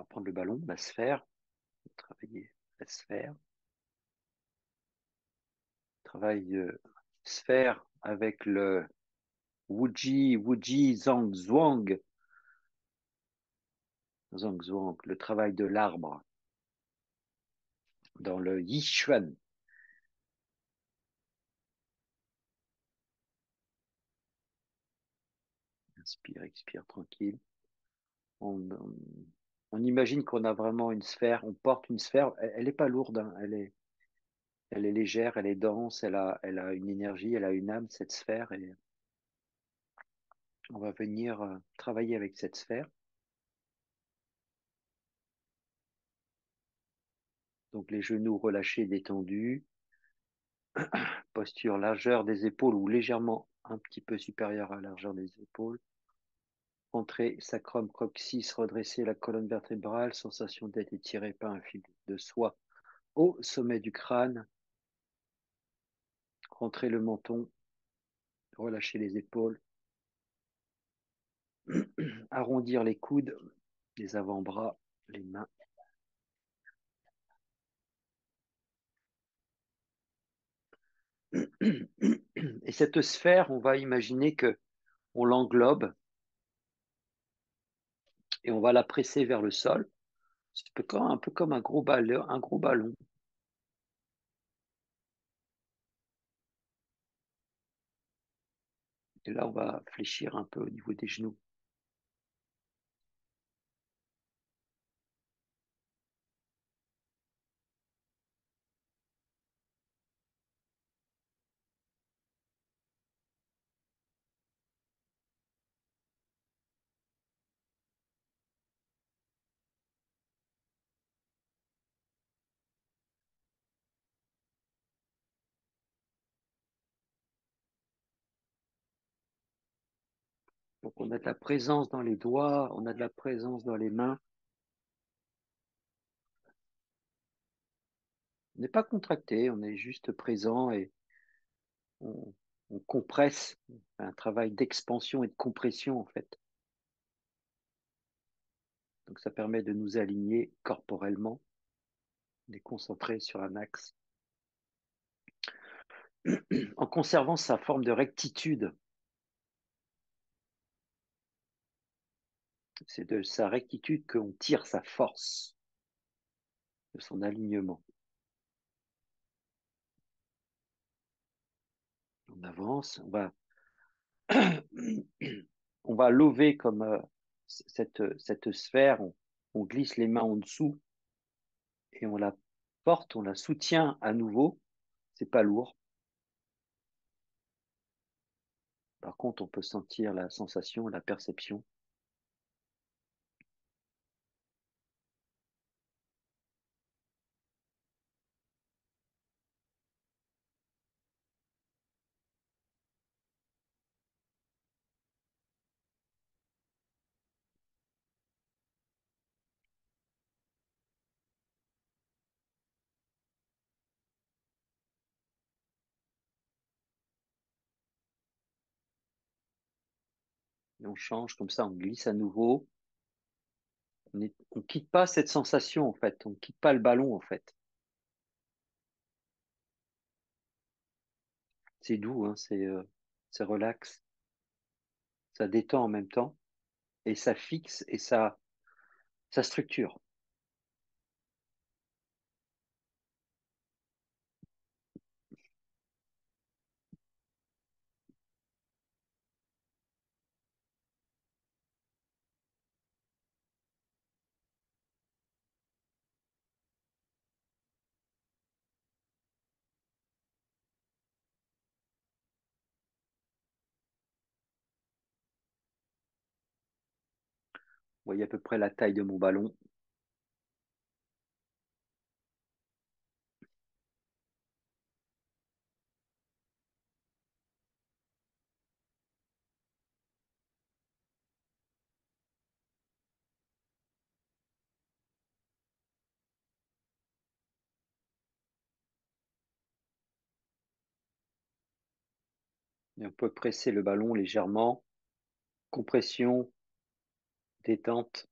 prendre le ballon, la sphère, travailler la sphère. Travaille sphère avec le Wuji Zhangzhuang, le travail de l'arbre dans le Yichuan. Inspire, expire tranquille. On, on, on imagine qu'on a vraiment une sphère, on porte une sphère, elle n'est pas lourde, hein, elle est légère, elle est dense, elle a une énergie, elle a une âme, cette sphère, et on va venir travailler avec cette sphère. Donc les genoux relâchés, détendus, posture largeur des épaules ou légèrement un petit peu supérieure à la largeur des épaules. Rentrer sacrum coccyx, redresser la colonne vertébrale, sensation d'être étiré par un fil de soie au sommet du crâne. Rentrer le menton, relâcher les épaules, arrondir les coudes, les avant-bras, les mains. Et cette sphère, on va imaginer que on l'englobe et on va la presser vers le sol. C'est un peu comme un gros ballon, un gros ballon. Et là, on va fléchir un peu au niveau des genoux. Donc, on a de la présence dans les doigts, on a de la présence dans les mains. On n'est pas contracté, on est juste présent et on, on compresse. Un travail d'expansion et de compression, en fait. Donc, ça permet de nous aligner corporellement, de concentrer sur un axe, en conservant sa forme de rectitude. C'est de sa rectitude qu'on tire sa force, de son alignement. On avance, on va lever comme cette sphère, on glisse les mains en dessous et on la porte, on la soutient à nouveau. C'est pas lourd. Par contre, on peut sentir la sensation, la perception. Et on change comme ça, on glisse à nouveau. On quitte pas cette sensation en fait, on quitte pas le ballon en fait. C'est doux, hein, c'est relax, ça détend en même temps et ça fixe et ça structure. Vous voyez à peu près la taille de mon ballon. Et on peut presser le ballon légèrement, compression, détente.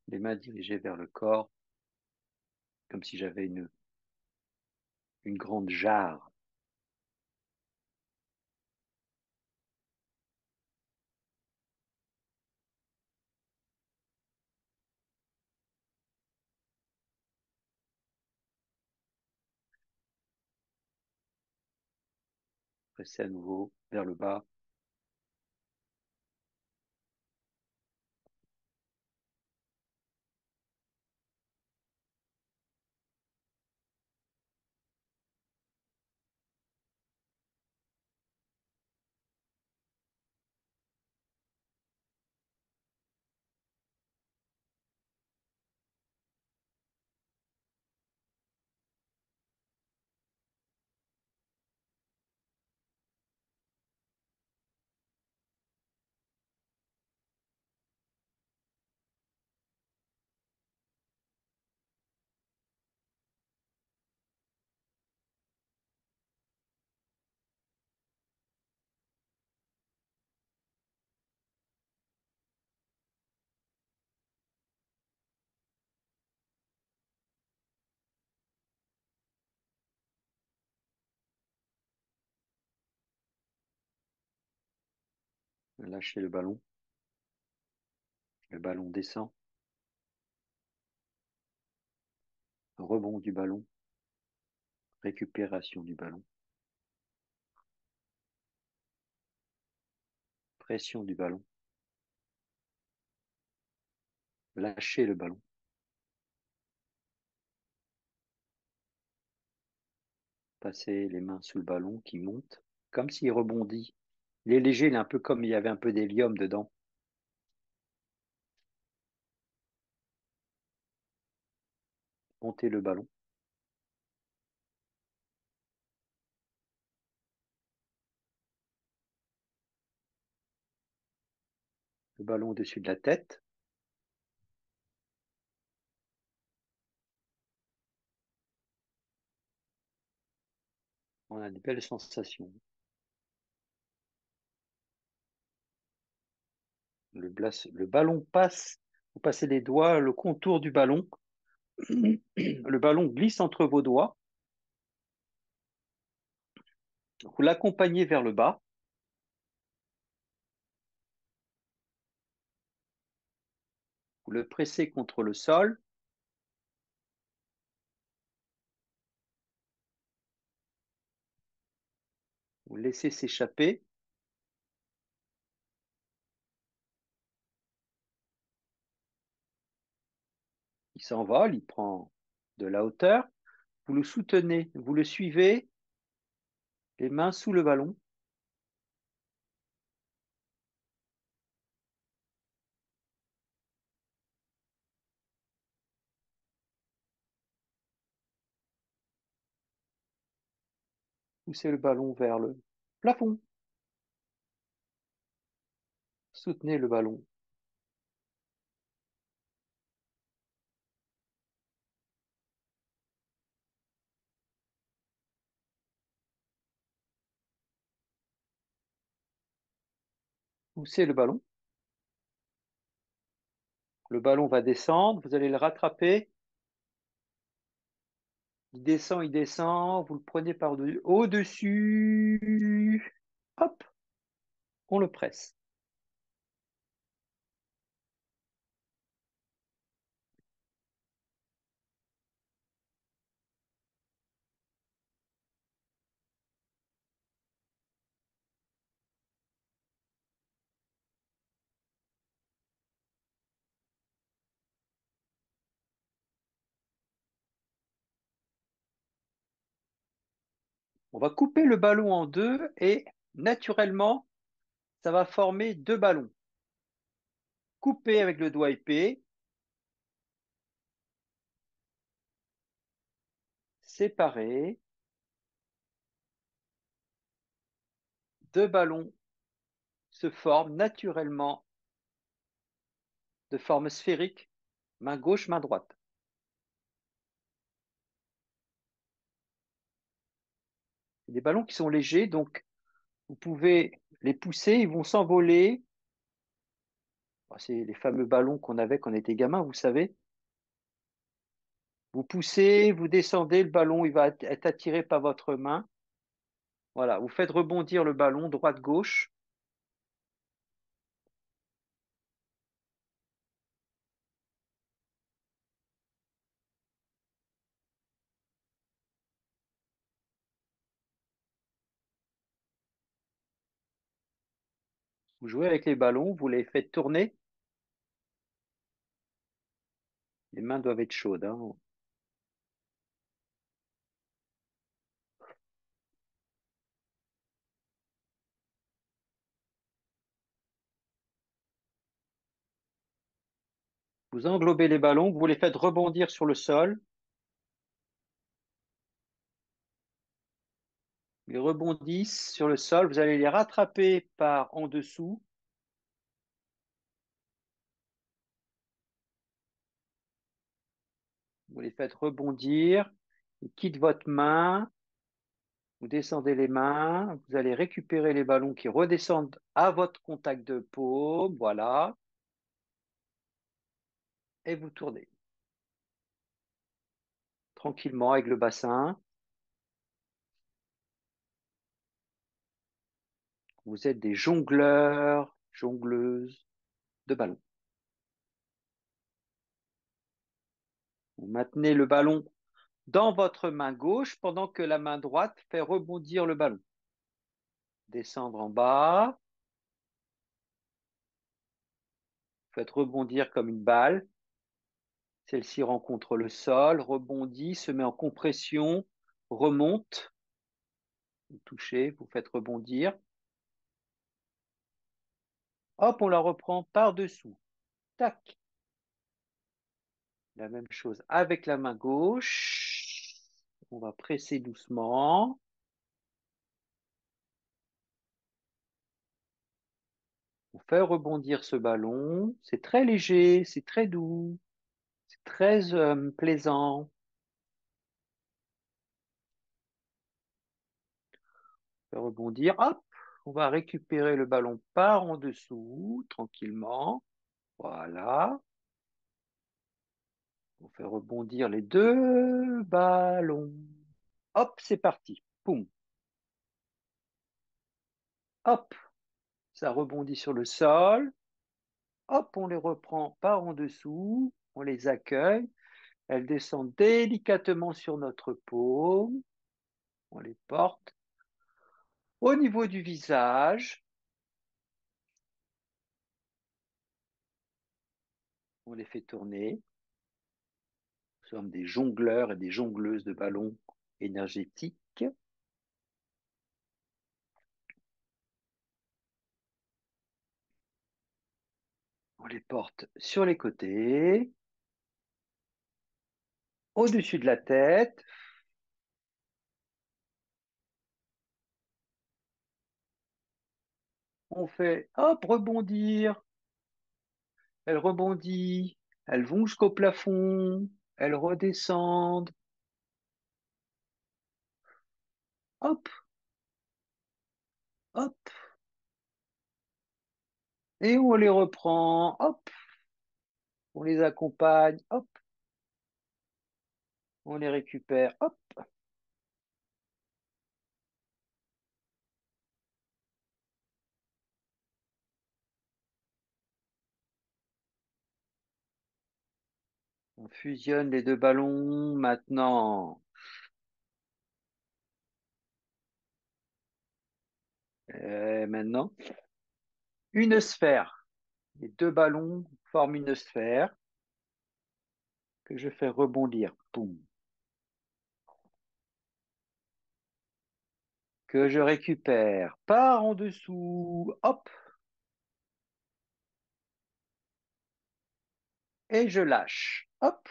les mains dirigées vers le corps, comme si j'avais une grande jarre. Presser à nouveau vers le bas. Lâchez le ballon. Le ballon descend. Rebond du ballon. Récupération du ballon. Pression du ballon. Lâchez le ballon. Passez les mains sous le ballon qui monte, comme s'il rebondit. Il est léger, il est un peu comme il y avait un peu d'hélium dedans. Montez le ballon. Le ballon au-dessus de la tête. On a de belles sensations. Le ballon passe. Vous passez les doigts, le contour du ballon. Le ballon glisse entre vos doigts. Vous l'accompagnez vers le bas. Vous le pressez contre le sol. Vous le laissez s'échapper. Il s'envole, il prend de la hauteur. Vous le soutenez, vous le suivez, les mains sous le ballon. Poussez le ballon vers le plafond. Soutenez le ballon. Poussez le ballon. Le ballon va descendre. Vous allez le rattraper. Il descend, il descend. Vous le prenez au-dessus. Hop, on le presse. On va couper le ballon en deux et naturellement, ça va former deux ballons. Coupez avec le doigt épais, séparés, deux ballons se forment naturellement de forme sphérique, main gauche, main droite. C'est des ballons qui sont légers, donc vous pouvez les pousser, ils vont s'envoler C'est les fameux ballons qu'on avait quand on était gamin, vous savez. Vous poussez, vous descendez, le ballon, il va être attiré par votre main. Voilà, vous faites rebondir le ballon droite-gauche. Vous jouez avec les ballons, vous les faites tourner. Les mains doivent être chaudes, hein. Vous englobez les ballons, vous les faites rebondir sur le sol. Ils rebondissent sur le sol. Vous allez les rattraper par en dessous. Vous les faites rebondir. Ils quittent votre main. Vous descendez les mains. Vous allez récupérer les ballons qui redescendent à votre contact de paume. Voilà. Et vous tournez tranquillement avec le bassin. Vous êtes des jongleurs, jongleuses de ballons. Vous maintenez le ballon dans votre main gauche pendant que la main droite fait rebondir le ballon. Descendre en bas, faites rebondir comme une balle. Celle-ci rencontre le sol, rebondit, se met en compression, remonte. Vous touchez, vous faites rebondir. Hop, on la reprend par-dessous. Tac. La même chose avec la main gauche. On va presser doucement. On fait rebondir ce ballon. C'est très léger, c'est très doux, c'est très plaisant. On fait rebondir. Hop, on va récupérer le ballon par en dessous, tranquillement. Voilà. On fait rebondir les deux ballons. Hop, c'est parti. Poum. Hop, ça rebondit sur le sol. Hop, on les reprend par en dessous. On les accueille. Elles descendent délicatement sur notre paume. On les porte au niveau du visage. On les fait tourner. Nous sommes des jongleurs et des jongleuses de ballons énergétiques. On les porte sur les côtés, au-dessus de la tête. On fait, hop, rebondir. Elle rebondit. Elles vont jusqu'au plafond. Elles redescendent. Hop, hop. Et on les reprend. Hop, on les accompagne. Hop, on les récupère. Hop. On fusionne les deux ballons. Maintenant, maintenant, une sphère. Les deux ballons forment une sphère que je fais rebondir. Boum. Que je récupère par en dessous. Hop. Et je lâche. Hop.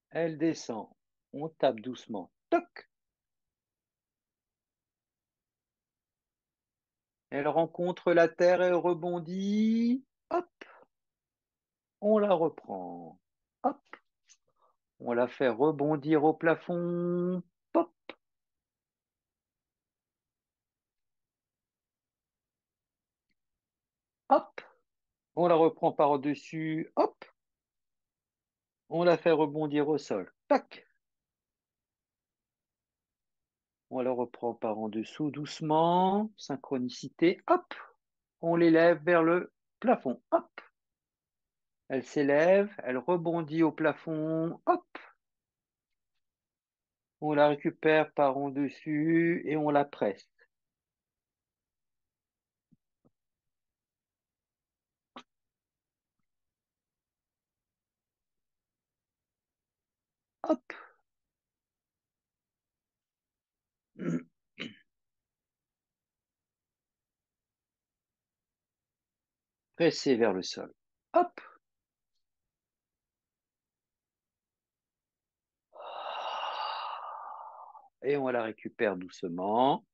Elle descend. On tape doucement. Toc. Elle rencontre la terre et rebondit. Hop. On la reprend. Hop. On la fait rebondir au plafond. Hop. hop, on la reprend par-dessus, hop, on la fait rebondir au sol. Tac, on la reprend par en dessous doucement, synchronicité, hop, on l'élève vers le plafond, hop, elle s'élève, elle rebondit au plafond, hop, on la récupère par en dessus et on la presse. Hop, pressée vers le sol. Hop, et on la récupère doucement.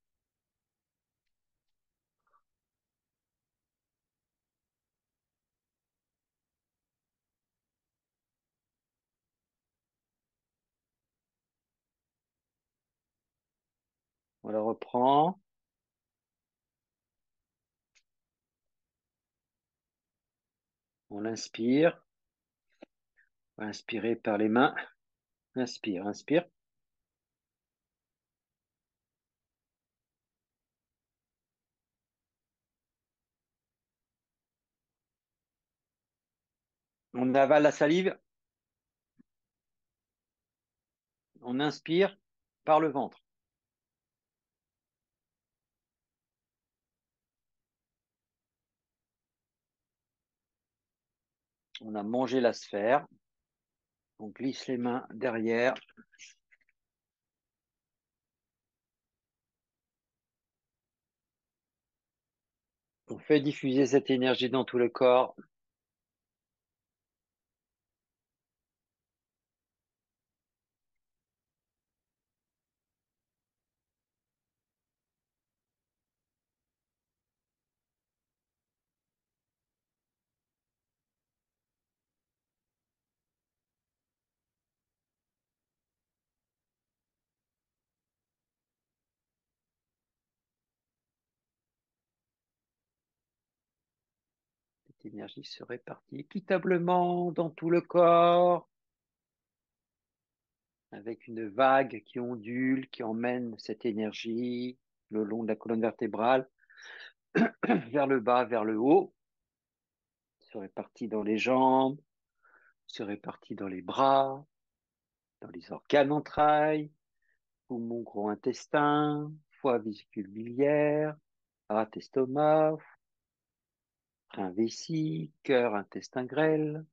On la reprend. On inspire. On va inspirer par les mains. Inspire, inspire. On avale la salive. On inspire par le ventre. On a mangé la sphère. On glisse les mains derrière. On fait diffuser cette énergie dans tout le corps. Cette énergie se répartit équitablement dans tout le corps, avec une vague qui ondule, qui emmène cette énergie le long de la colonne vertébrale, vers le bas, vers le haut, se répartit dans les jambes, se répartit dans les bras, dans les organes entrailles, poumon, gros intestin, foie, vésicule biliaire, rate, estomac, rein, vessie, cœur, intestin grêle.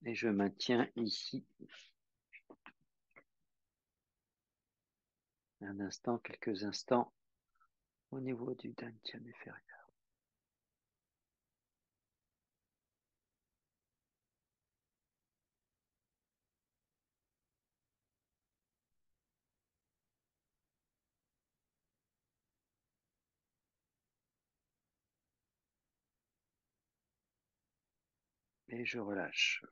Et je maintiens ici un instant, quelques instants, au niveau du dantian inférieur. Et je relâche.